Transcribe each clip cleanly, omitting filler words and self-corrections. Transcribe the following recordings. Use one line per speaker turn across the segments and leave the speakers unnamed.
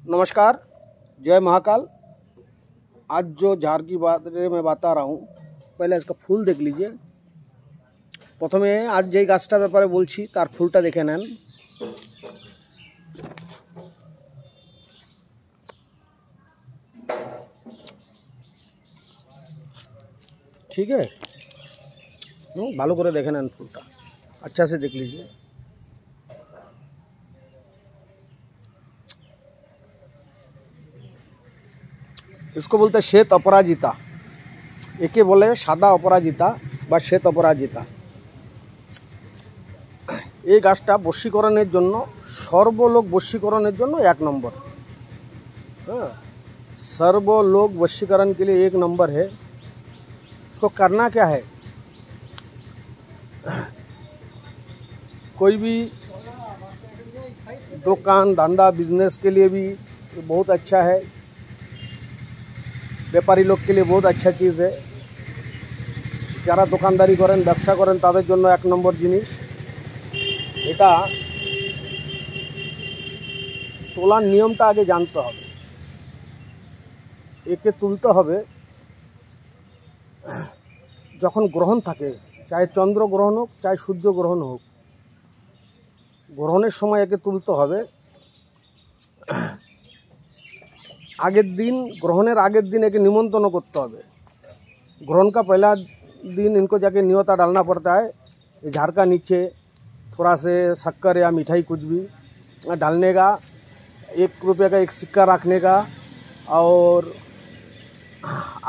नमस्कार, जय महाकाल। आज जो झाड़ की बारे में बता रहा हूँ, पहले इसका फूल देख लीजिए। प्रथमे आज जे गाछटार ব্যাপারে বলছি তার ফুলটা দেখে নেন। ठीक है, ভালো করে দেখে নেন ফুলটা, अच्छा से देख लीजिए। इसको बोलते हैं श्वेत अपराजिता, एके बोले सादा अपराजिता বা শ্বেত অপরাজিতা। এই গাছটা বশীকরণের জন্য, সর্বলোক বশীকরণের জন্য এক নম্বর। हाँ, सर्वलोक वशीकरण के लिए एक नंबर है। इसको करना क्या है, कोई भी दुकान धंधा बिजनेस के लिए भी बहुत अच्छा है, व्यापारी लोग के लिए बहुत अच्छा चीज़ है। যারা দোকানদারি করেন, ব্যবসা করেন, তাদের জন্য এক নম্বর জিনিস এটা। তোলার নিয়মটা আগে জানতে হবে। একে তুলতে হবে যখন গ্রহণ থাকে, চাहे চন্দ্র গ্রহণ হোক, চাहे সূর্য গ্রহণ হোক, গ্রহণের সময় একে তুলতে হবে। আগের দিন, গ্রहणেर আগের दिन एक निमंत्रण करते হবে। ग्रहण का पहला दिन इनको जाके न्योता डालना पड़ता है। ये झाड़ का नीचे थोड़ा से शक्कर या मिठाई कुछ भी डालने का, 1 रुपये का एक सिक्का रखने का, और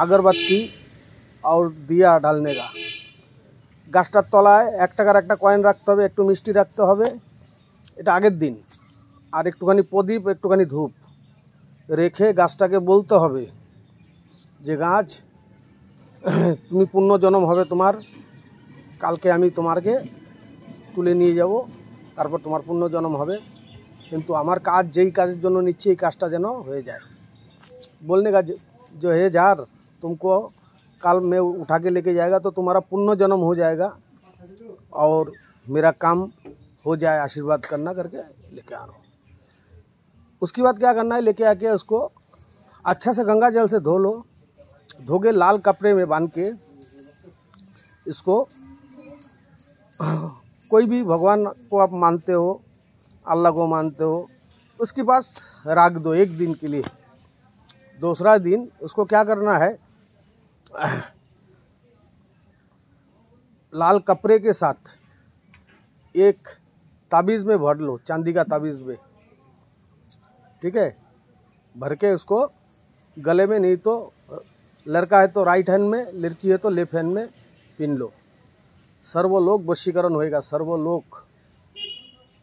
अगरबत्ती और दिया डालने का। गाछटार तलाय 1 टाकार एक कয়েন রাখতে হবে, একটু মিষ্টি রাখতে হবে। এটা আগের দিন। আর একটুখানি প্রদীপ, একটুখানি ধূপ রেখে গাছটাকে বলতে হবে যে গাছ তুমি পুণ্যজনম হবে তোমার, কালকে আমি তোমাকে তুলে নিয়ে যাব, তারপর তোমার পুণ্যজনম হবে। কিন্তু আমার কাজ যেই কাজের জন্য নিচ্ছি এই কাজটা যেন হয়ে যায়। बोलने का जो है जार तुमको कल मैं उठा के लेके जाएगा तो तुम्हारा पुण्यजन्म हो जाएगा और मेरा काम हो जाए, आशीर्वाद करना करके लेके आना। उसके बाद क्या करना है, लेके आके उसको अच्छा से गंगा जल से धो लो। धो के लाल कपड़े में बांध के इसको, कोई भी भगवान को आप मानते हो, अल्लाह को मानते हो, उसके पास रख दो 1 दिन के लिए। दूसरा दिन उसको क्या करना है, लाल कपड़े के साथ एक ताबीज़ में भर लो, चांदी का ताबीज़ में, ठीक है। भर के उसको गले में, नहीं तो लड़का है तो राइट हैंड में, लड़की है तो लेफ्ट हैंड में पिन लो। सर्वलोक वशीकरण होएगा, सर्वलोक।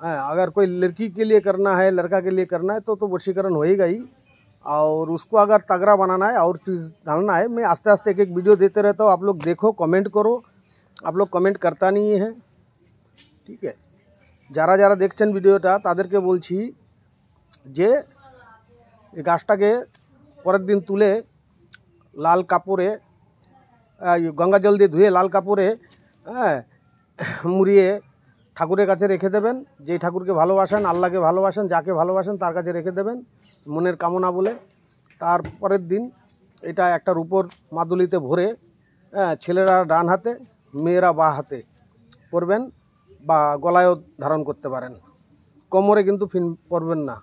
अगर कोई लड़की के लिए करना है, लड़का के लिए करना है तो वशीकरण होएगा ही। और उसको अगर तगड़ा बनाना है और चीज़ डालना है, मैं आस्ते आस्ते एक वीडियो देते रहता हूँ। आप लोग देखो, कमेंट करो। आप लोग कमेंट करता नहीं है, ठीक है। যারা যারা দেখছেন ভিডিওটা তাদেরকে বলছি যে এই গাছটাকে পরের দিন তুলে লাল কাপড়ে, গঙ্গা জল দিয়ে ধুয়ে লাল কাপড়ে মুড়িয়ে ঠাকুরের কাছে রেখে দেবেন। যেই ঠাকুরকে ভালোবাসেন, আল্লাহকে ভালোবাসেন, যাকে ভালোবাসেন তার কাছে রেখে দেবেন মনের কামনা বলে। তারপরের দিন এটা একটা রূপোর মাদুলিতে ভরে, ছেলেরা ডান হাতে, মেয়েরা বাঁ হাতে পরবেন, বা গলায়ও ধারণ করতে পারেন, কোমরে কিন্তু পরবেন না।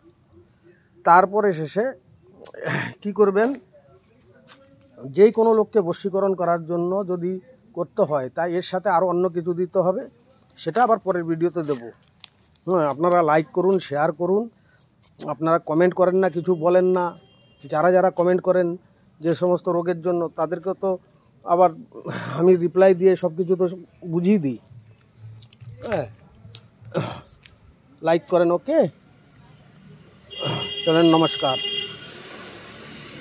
তারপরে শেষে কি করবেন, যেই কোনো লোককে বশীকরণ করার জন্য যদি করতে হয়, তাই এর সাথে আরও অন্য কিছু দিতে হবে, সেটা আবার পরের ভিডিওতে দেব। আপনারা লাইক করুন, শেয়ার করুন। আপনারা কমেন্ট করেন না, কিছু বলেন না। যারা যারা কমেন্ট করেন যে সমস্ত রোগের জন্য, তাদেরকে তো আবার আমি রিপ্লাই দিয়ে সব কিছু তো বুঝিয়ে দিই। লাইক করেন, ওকে, চলেন, নমস্কার।